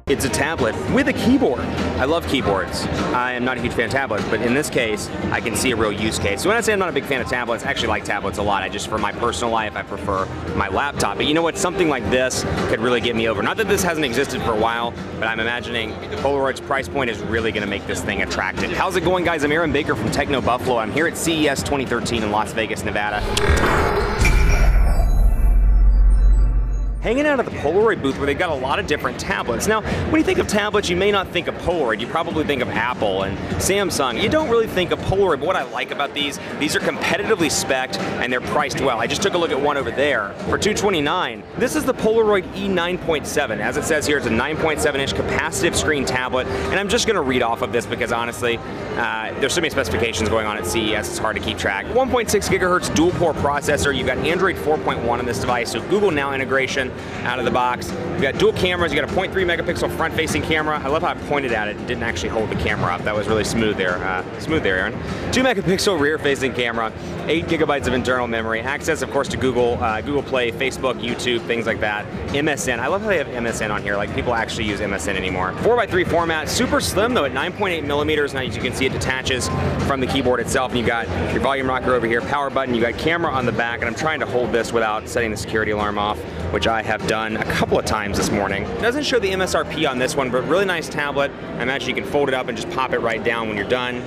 It's a tablet with a keyboard. I love keyboards. I am not a huge fan of tablets, but in this case, I can see a real use case. So when I say I'm not a big fan of tablets, I actually like tablets a lot. I just, for my personal life, I prefer my laptop. But you know what? Something like this could really get me over. Not that this hasn't existed for a while, but I'm imagining Polaroid's price point is really going to make this thing attractive. How's it going, guys? I'm Aaron Baker from Techno Buffalo. I'm here at CES 2013 in Las Vegas, Nevada. Hanging out at the Polaroid booth where they've got a lot of different tablets. Now, when you think of tablets, you may not think of Polaroid. You probably think of Apple and Samsung. You don't really think of Polaroid, but what I like about these are competitively spec'd and they're priced well. I just took a look at one over there for $229. This is the Polaroid E9.7. As it says here, it's a 9.7-inch capacitive screen tablet, and I'm just gonna read off of this because honestly, there's so many specifications going on at CES, it's hard to keep track. 1.6 gigahertz dual-core processor. You've got Android 4.1 on this device, so Google Now integration out of the box. You've got dual cameras. You got a 0.3 megapixel front-facing camera. I love how I pointed at it and didn't actually hold the camera up. That was really smooth there. Aaron. 2 megapixel rear-facing camera. 8 gigabytes of internal memory. Access, of course, to Google, Google Play, Facebook, YouTube, things like that. MSN. I love how they have MSN on here. Like, people actually use MSN anymore. 4x3 format. Super slim, though, at 9.8 millimeters. Now, as you can see, it detaches from the keyboard itself. And you got your volume rocker over here, power button. You got camera on the back. And I'm trying to hold this without setting the security alarm off, which I have done a couple of times this morning. It doesn't show the MSRP on this one, but really nice tablet. I imagine you can fold it up and just pop it right down when you're done.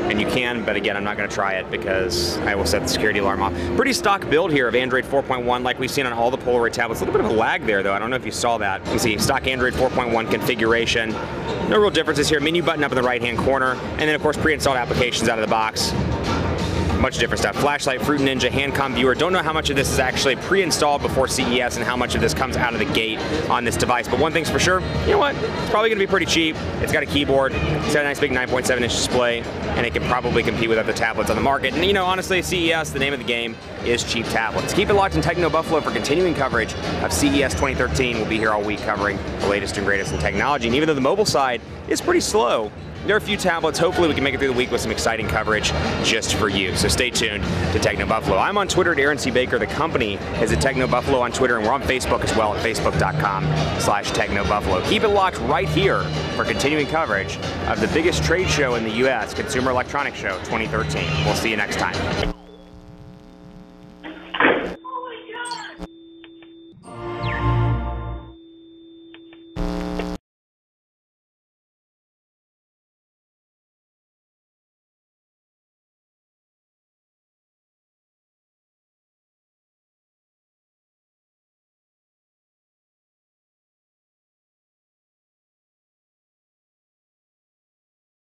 And you can, but again, I'm not going to try it because I will set the security alarm off. Pretty stock build here of Android 4.1 like we've seen on all the Polaroid tablets. A little bit of a lag there though, I don't know if you saw that. You can see stock Android 4.1 configuration. No real differences here. Menu button up in the right-hand corner, and then of course pre-installed applications out of the box. Much different stuff. Flashlight, Fruit Ninja, Handcom viewer. Don't know how much of this is actually pre-installed before CES and how much of this comes out of the gate on this device. But one thing's for sure, you know what? It's probably going to be pretty cheap. It's got a keyboard. It's got a nice big 9.7-inch display, and it can probably compete with other tablets on the market. And you know, honestly, CES, the name of the game is cheap tablets. Keep it locked in Techno Buffalo for continuing coverage of CES 2013. We'll be here all week covering the latest and greatest in technology. And even though the mobile side is pretty slow, there are a few tablets. Hopefully we can make it through the week with some exciting coverage just for you. So stay tuned to Techno Buffalo. I'm on Twitter at Aaron C. Baker. The company is at Techno Buffalo on Twitter, and we're on Facebook as well at facebook.com/Techno Buffalo. Keep it locked right here for continuing coverage of the biggest trade show in the U.S., Consumer Electronics Show 2013. We'll see you next time.